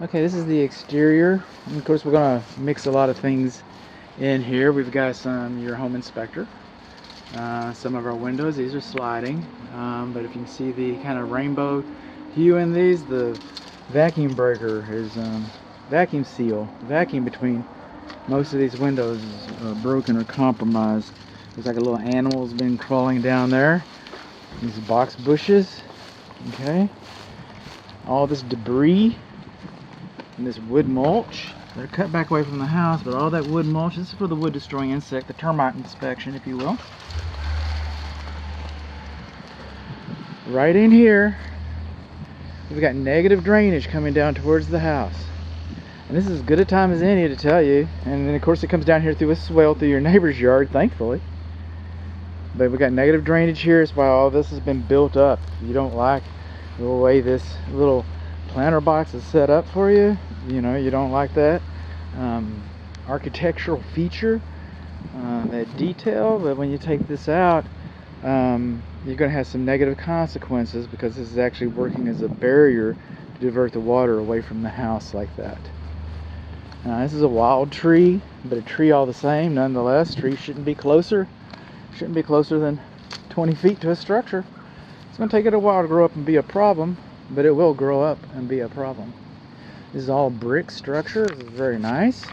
Okay, this is the exterior. And of course, we're gonna mix a lot of things in here. We've got your home inspector. Some of our windows, these are sliding. But if you can see the kind of rainbow hue in these, the vacuum breaker is vacuum seal. Vacuum between most of these windows is broken or compromised. Looks like a little animal's been crawling down there. These box bushes. Okay. All this debris and this wood mulch. They're cut back away from the house, but all that wood mulch, this is for the wood destroying insect, the termite inspection, if you will. Right in here, we've got negative drainage coming down towards the house. And this is as good a time as any to tell you. And then of course it comes down here through a swale through your neighbor's yard, thankfully. But we've got negative drainage here. It's why all this has been built up. If you don't like the way this little planter box is set up for you, you know, you don't like that architectural feature, that detail. But when you take this out, you're going to have some negative consequences, because this is actually working as a barrier to divert the water away from the house like that. This is a wild tree, but a tree all the same nonetheless. Trees shouldn't be closer than 20 feet to a structure. It's going to take it a while to grow up and be a problem, but it will grow up and be a problem. This is all brick structure. This is very nice.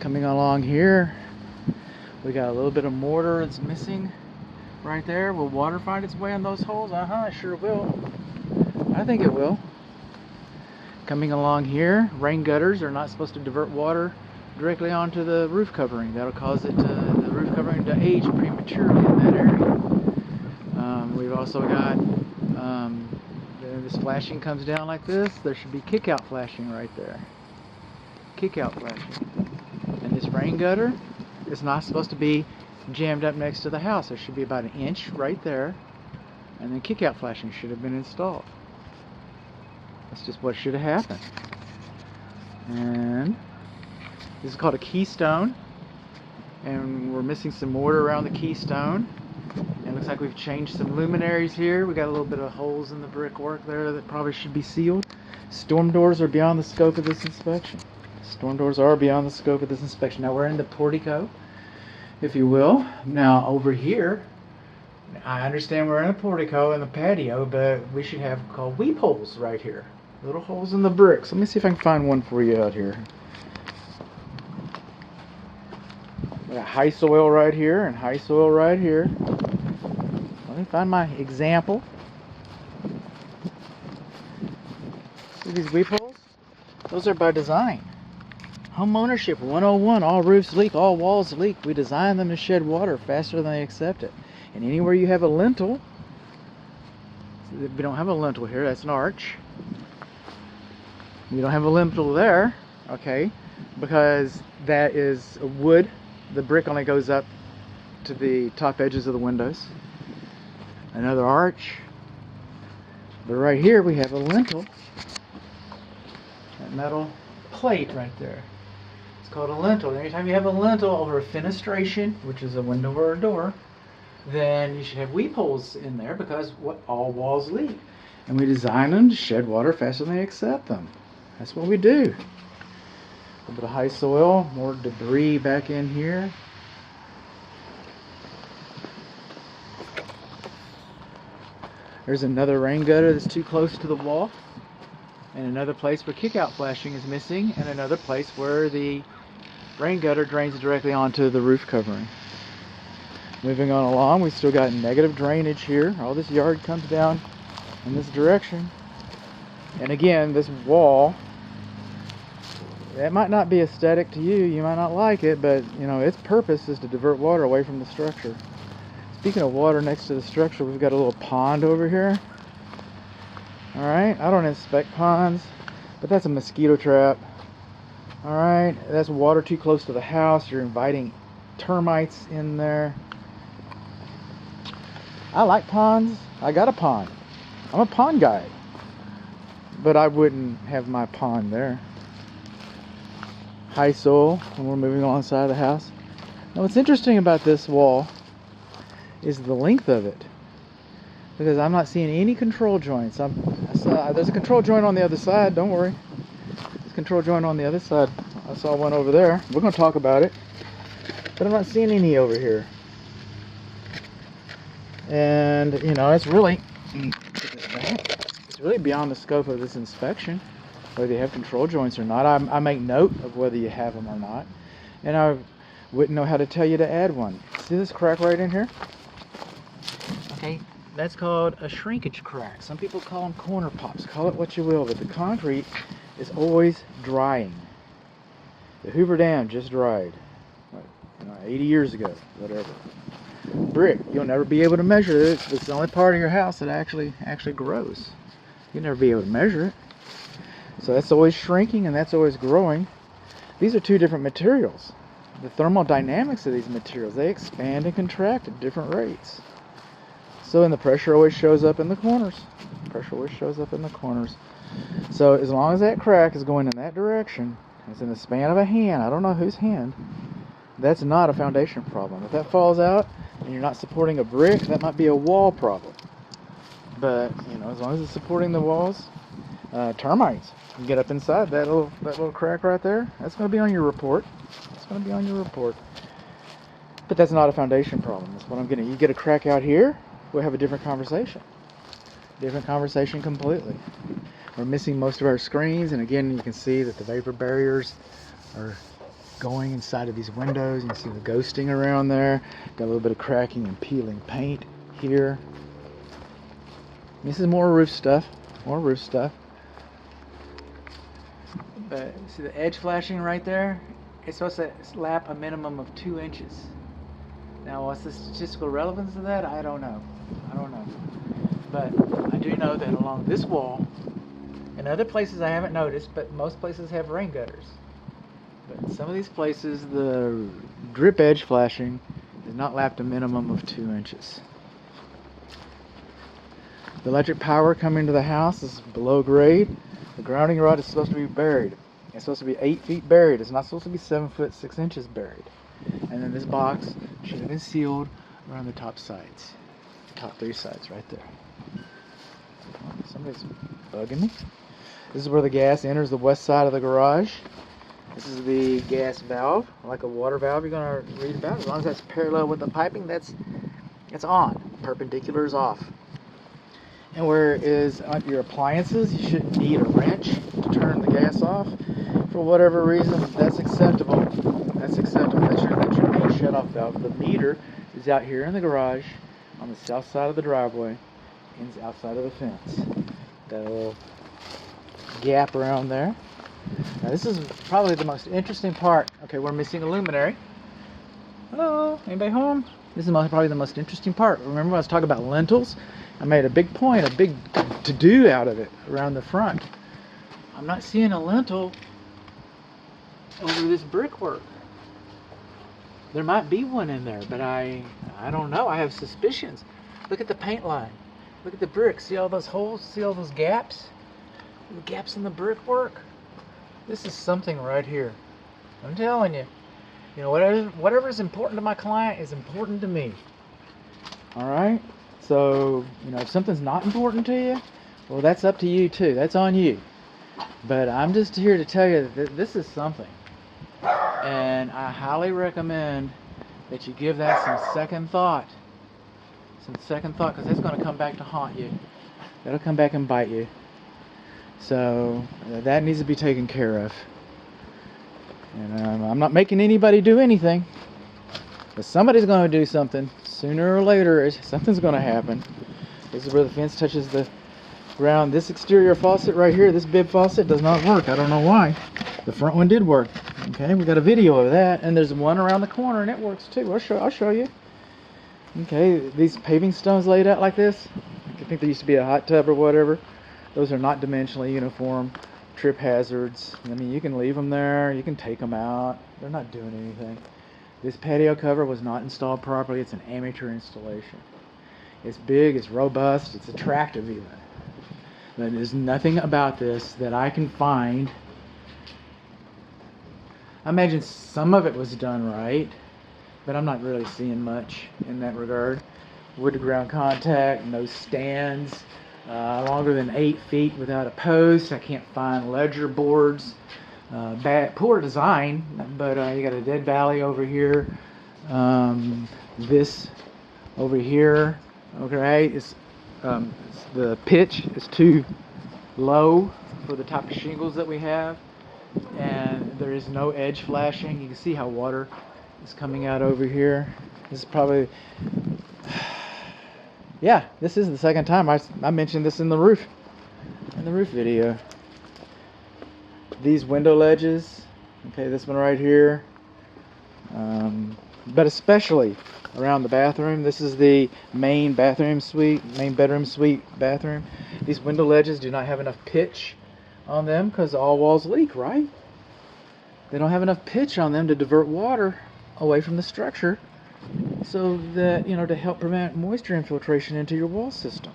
Coming along here, we got a little bit of mortar that's missing right there. Will water find its way in those holes? It sure will. I think it will. Coming along here, rain gutters are not supposed to divert water directly onto the roof covering. That'll cause the roof covering to age prematurely in that area. We've also got, this flashing comes down like this. There should be kick-out flashing right there. Kick-out flashing. And this rain gutter is not supposed to be jammed up next to the house. There should be about 1 inch right there, and then kick-out flashing should have been installed. That's just what should have happened. And this is called a keystone, and we're missing some mortar around the keystone. And it looks like we've changed some luminaries here. We got a little bit of holes in the brickwork there that probably should be sealed. Storm doors are beyond the scope of this inspection. Storm doors are beyond the scope of this inspection. Now we're in the portico, if you will. Now over here, I understand we're in a portico in the patio, but we should have called weep holes right here. Little holes in the bricks. Let me see if I can find one for you out here. We got high soil right here and high soil right here. Let me find my example. See these weep holes? Those are by design. Home ownership 101, all roofs leak, all walls leak. We design them to shed water faster than they accept it. And anywhere you have a lintel, we don't have a lintel here, that's an arch. We don't have a lintel there, okay, because that is wood. The brick only goes up to the top edges of the windows. Another arch. But right here we have a lintel. That metal plate right there. It's called a lintel. Anytime you have a lintel over a fenestration, which is a window or a door, then you should have weep holes in there, because all walls leak. And we design them to shed water faster than they accept them. That's what we do. A little bit of high soil, more debris back in here. There's another rain gutter that's too close to the wall, and another place where kick-out flashing is missing, and another place where the rain gutter drains directly onto the roof covering. Moving on along, we still got negative drainage here. All this yard comes down in this direction. And again, this wall, that might not be aesthetic to you. You might not like it, but you know, its purpose is to divert water away from the structure. Speaking of water next to the structure, we've got a little pond over here. Alright, I don't inspect ponds, but that's a mosquito trap. Alright, that's water too close to the house. You're inviting termites in there. I like ponds. I got a pond. I'm a pond guy. But I wouldn't have my pond there. High soil when we're moving alongside the house. Now what's interesting about this wall is the length of it, because I'm not seeing any control joints. I There's a control joint on the other side. Don't worry. There's a control joint on the other side. I saw one over there. We're going to talk about it. But I'm not seeing any over here. And, you know, it's really beyond the scope of this inspection, whether you have control joints or not. I make note of whether you have them or not. And I wouldn't know how to tell you to add one. See this crack right in here? Okay, that's called a shrinkage crack. Some people call them corner pops. Call it what you will, but the concrete is always drying. The Hoover Dam just dried, 80 years ago, whatever. Brick, you'll never be able to measure it. It's the only part of your house that actually grows. You'll never be able to measure it. So that's always shrinking and that's always growing. These are two different materials. The thermodynamics of these materials, they expand and contract at different rates. So, and the pressure always shows up in the corners. Pressure always shows up in the corners. So as long as that crack is going in that direction, it's in the span of a hand, I don't know whose hand, that's not a foundation problem. If that falls out and you're not supporting a brick, that might be a wall problem. But, you know, as long as it's supporting the walls, termites can get up inside that little crack right there. That's going to be on your report. It's going to be on your report. But that's not a foundation problem. That's what I'm getting. You get a crack out here, we'll have a different conversation. Different conversation completely. We're missing most of our screens, and again, you can see that the vapor barriers are going inside of these windows. You can see the ghosting around there. Got a little bit of cracking and peeling paint here. This is more roof stuff. More roof stuff. But see the edge flashing right there? It's supposed to lap a minimum of 2 inches. Now, what's the statistical relevance of that? I don't know. But I do know that along this wall, and other places I haven't noticed, but most places have rain gutters. But some of these places, the drip edge flashing is not lapped a minimum of 2 inches. The electric power coming to the house is below grade. The grounding rod is supposed to be buried. It's supposed to be 8 feet buried. It's not supposed to be 7 foot 6 inches buried. And then this box should have been sealed around the top sides. Top 3 sides right there. Somebody's bugging me. This is where the gas enters the west side of the garage. This is the gas valve, like a water valve you're going to read about. As long as that's parallel with the piping, that's on. Perpendicular is off. And where is your appliances, you shouldn't need a wrench to turn the gas off. For whatever reason, that's acceptable. That's acceptable. That's your main shut-off valve. The meter is out here in the garage on the south side of the driveway, ends outside of the fence. Got a little gap around there. Now this is probably the most interesting part. Okay, we're missing a luminary. Hello, anybody home? This is probably the most interesting part. Remember when I was talking about lintels? I made a big point, a big to-do out of it around the front. I'm not seeing a lintel over this brickwork. There might be one in there, but I don't know. I have suspicions. Look at the paint line. Look at the brick. See all those holes? See all those gaps? The gaps in the brickwork? This is something right here. I'm telling you. You know, whatever is important to my client is important to me. All right? So, you know, if something's not important to you, well, that's up to you too. That's on you. But I'm just here to tell you that this is something. And I highly recommend that you give that some second thought. Some second thought, because it's going to come back to haunt you. That'll come back and bite you. So, that needs to be taken care of. And I'm not making anybody do anything. But somebody's going to do something. Sooner or later, something's going to happen. This is where the fence touches the ground. This exterior faucet right here, this bib faucet, does not work. I don't know why. The front one did work. Okay, we got a video of that. And there's one around the corner, and it works too. I'll show you. Okay, these paving stones laid out like this. I think there used to be a hot tub or whatever. Those are not dimensionally uniform. Trip hazards. I mean, you can leave them there. You can take them out. They're not doing anything. This patio cover was not installed properly. It's an amateur installation. It's big, it's robust, it's attractive even. But there's nothing about this that I can find. I imagine some of it was done right, but I'm not really seeing much in that regard. Wood to ground contact, no stands, longer than 8 feet without a post. I can't find ledger boards. Poor design, but you got a dead valley over here. This over here, okay, the pitch is too low for the type of shingles that we have, and there is no edge flashing. You can see how water is coming out over here. This is probably, yeah, this is the second time I mentioned this in the roof video. These window ledges, okay, this one right here, but especially around the bathroom. This is the main bedroom suite bathroom. These window ledges do not have enough pitch on them because all walls leak, right? They don't have enough pitch on them to divert water away from the structure, so that, to help prevent moisture infiltration into your wall system.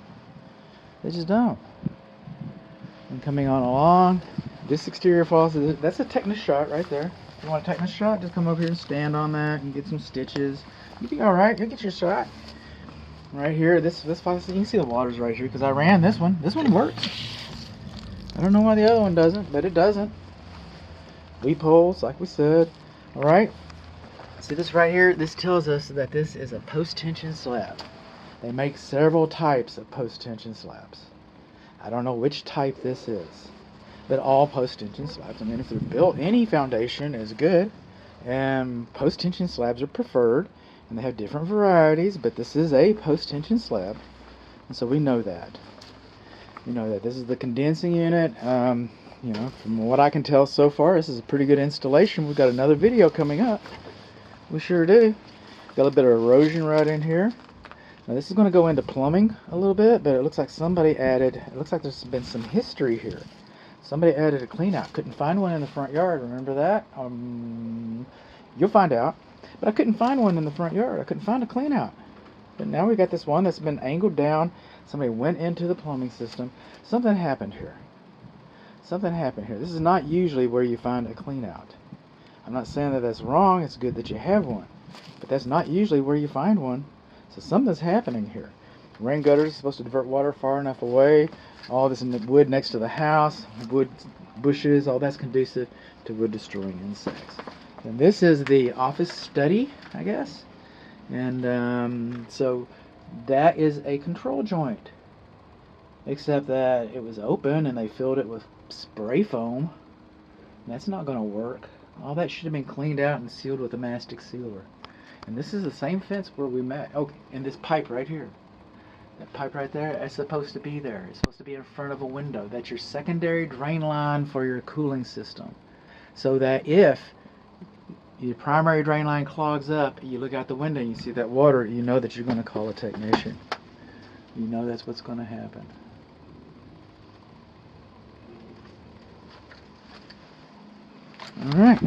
They just don't. And coming on along, this exterior faucet, that's a tetanus shot right there. If you want a tetanus shot, just come over here and stand on that and get some stitches. You'll be alright, you'll get your shot. Right here, this faucet, you can see the water's right here because I ran this one. This one works. I don't know why the other one doesn't, but it doesn't. Weep holes, like we said. Alright, see this right here? This tells us that this is a post-tension slab. They make several types of post-tension slabs. I don't know which type this is, but all post-tension slabs, I mean, if they're built, any foundation is good, and post-tension slabs are preferred, and they have different varieties, but this is a post-tension slab, and so we know that. We know that this is the condensing unit. From what I can tell so far, this is a pretty good installation. We've got another video coming up. We sure do. Got a little bit of erosion right in here. Now this is going to go into plumbing a little bit, but it looks like it looks like there's been some history here. Somebody added a clean out. Couldn't find one in the front yard. Remember that? You'll find out. But I couldn't find one in the front yard. I couldn't find a clean out. But now we got this one that's been angled down. Somebody went into the plumbing system. Something happened here. Something happened here. This is not usually where you find a clean out. I'm not saying that that's wrong. It's good that you have one. But that's not usually where you find one. So something's happening here. Rain gutters are supposed to divert water far enough away. All this in the wood next to the house, wood bushes, all that's conducive to wood destroying insects. And this is the office study, I guess. And so that is a control joint. Except that it was open and they filled it with spray foam. That's not going to work. All that should have been cleaned out and sealed with a mastic sealer. And this is the same fence where we met. Okay, and this pipe right here. That pipe right there, it's supposed to be there. It's supposed to be in front of a window. That's your secondary drain line for your cooling system. So that if your primary drain line clogs up, you look out the window and you see that water, you know that you're going to call a technician. You know that's what's going to happen. All right.